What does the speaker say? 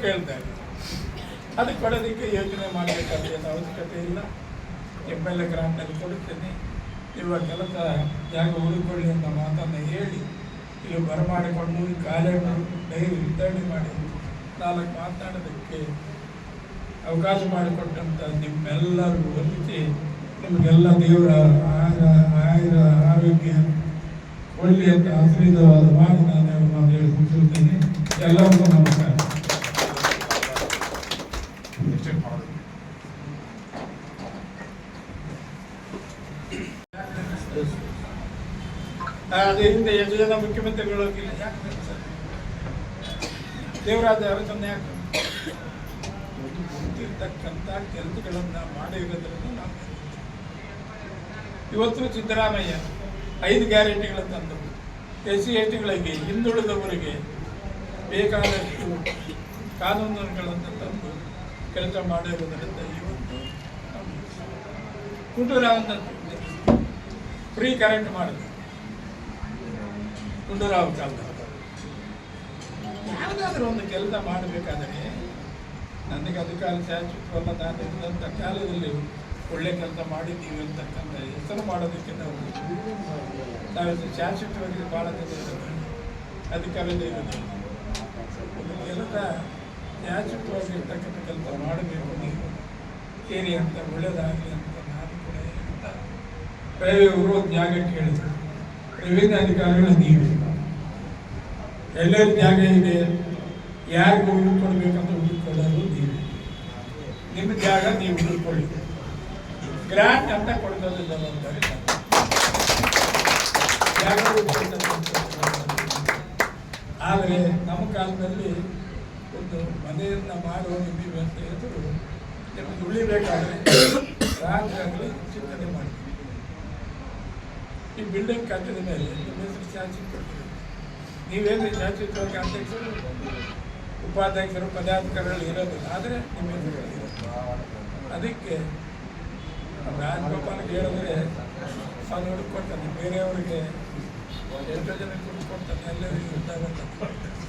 ಕೇಳ್ತಾರೆ. ಅದು ಕೊಡೋದಕ್ಕೆ ಯೋಚನೆ ಮಾಡಬೇಕಾದ ಏನು ಅವಶ್ಯಕತೆ ಇಲ್ಲ. MLA ಗ್ರಾಂಟ್ನಲ್ಲಿ ಕೊಡುತ್ತೇನೆ, ಇವಾಗ ಕೆಲಸ ಜಾಗ ಉಳಿಕೊಳ್ಳಿ ಅಂತ ಮಾತನ್ನು ಹೇಳಿ ಇಲ್ಲಿ ಬರಮಾಡಿಕೊಂಡು ಕಾಲೇಜು ಡೈರಿ ವಿತರಣೆ ಮಾಡಿ 4 ಮಾತನಾಡೋದಕ್ಕೆ ಅವಕಾಶ ಮಾಡಿಕೊಟ್ಟಂಥ ನಿಮ್ಮೆಲ್ಲರಿಗೂ ವಂದಿಸಿ ನಿಮಗೆಲ್ಲ ದೇವರ ಆರೋಗ್ಯ ಒಳ್ಳೆಯ ಅಂತ ಆಶೀರ್ವಾದ ಮಾಡಿ ನಾನು ಹೇಳಿ ಮುಗಿಸುತ್ತೇನೆ. ಎಲ್ಲರಿಗೂ ನಮಸ್ಕಾರ. ಅದರಿಂದ ಎಷ್ಟು ಜನ ಮುಖ್ಯಮಂತ್ರಿಗಳು ಹೋಗಿಲ್ಲ, ಯಾಕೆ ಸರ್ ದೇವರಾದ ಅವರನ್ನು ಯಾಕೆ ಗೊತ್ತಿರ್ತಕ್ಕಂಥ ಕೆಲಸಗಳನ್ನು ಮಾಡಿರೋದ್ರಿಂದ ನಾವು ಇವತ್ತು ಸಿದ್ದರಾಮಯ್ಯ 5 ಗ್ಯಾರಂಟಿಗಳನ್ನು ತಂದು SC STಗಳಿಗೆ ಹಿಂದುಳಿದವರಿಗೆ ಬೇಕಾದಷ್ಟು ಕಾನೂನುಗಳನ್ನು ತಂದು ಕೆಲಸ ಮಾಡಿರುವುದರಿಂದ ಇವತ್ತು ಗುಂಡೂರಾವ್ನ ಫ್ರೀ ಕರೆಂಟ್ ಮಾಡಿದ್ರು. ಗುಂಡೂರಾವ್ ಕಾಲದಲ್ಲಿ ಯಾವುದಾದ್ರೂ ಒಂದು ಕೆಲಸ ಮಾಡಬೇಕಾದರೆ ನನಗೆ ಅಧಿಕಾರ ಶಾಶ್ವತವಲ್ಲ, ನಾನು ಇದ್ದಂಥ ಕಾಲದಲ್ಲಿ ಒಳ್ಳೆ ಕೆಲಸ ಮಾಡಿದ್ದೀವಿ ಅಂತಕ್ಕಂಥ ಹೆಸರು ಮಾಡೋದಕ್ಕೆ ನಾವು ಶಾಶ್ವತವಾಗಿ ಭಾಳ ಜನ ಇರೋದು ಅಧಿಕಾರದೇ ಇರೋದು. ಕೆಲಸ ಶಾಶ್ವತವಾಗಿ ಇರ್ತಕ್ಕಂಥ ಕೆಲಸ ಮಾಡಬೇಕು, ನೀವು ಸೇರಿ ಅಂತ ಒಳ್ಳೆಯದಾಗಲಿ ಅಂತ ನಾನು ಕೂಡ ಹೇಳ್ತಾ ಪ್ರಯೋಗರು ಜಾಗಕ್ಕೆ ಹೇಳಿದರು. ರೆವಿನ್ಯೂ ಅಧಿಕಾರಿಗಳು ನೀವು ಎಲ್ಲರ ಜಾಗ ಇದೆ, ಯಾರಿಗೂ ಹುಡುಕೊಡ್ಬೇಕಂತ ಹುಡುಕೊಡೋದು ನೀವು, ನಿಮ್ಮ ಜಾಗ ನೀವು ಹುಡುಕೊಳ್ಳಿ. ಗ್ರಾಂಟ್ ಅಂತ ಕೊಡ್ತದೆ ಜವಾಬ್ದಾರಿ. ಆದರೆ ನಮ್ಮ ಕಾಲದಲ್ಲಿ ಒಂದು ಮನೆಯನ್ನು ಮಾಡುವ ನಿಮಗೆ ಅಂತ ಹೇಳಿದ್ರು ನಿಮಗೆ ಉಳಿಬೇಕಾದ್ರೆ ರಾತ್ರಿ ಚಿಂತನೆ ಮಾಡಿ ಈ ಬಿಲ್ಡಿಂಗ್ ಕಟ್ಟಿದ ಮೇಲೆ ನಿಮ್ಮ ಹೆಸರು ಶಾಸಕ ನೀವೇನು ಶಾಸಕವಾಗಿ ಅಧ್ಯಕ್ಷರು ಉಪಾಧ್ಯಕ್ಷರು ಪದಾಧಿಕಾರಿಗಳು ಇರೋದಿಲ್ಲ, ಆದರೆ ನಿಮ್ಮ ಹೆಸರು ಅದಕ್ಕೆ ರಾಜಗೋಪಾಲ್ಗೆ ಹೇಳಿದ್ರೆ ಅವನು ಹುಡುಕೊಡ್ತಾನೆ, ಬೇರೆಯವ್ರಿಗೆ ಎಷ್ಟೋ ಜನ ಹುಡುಕೊಡ್ತಾನೆ, ಎಲ್ಲರಿಗೂ ಇದ್ದಾಗಲ್ಲ.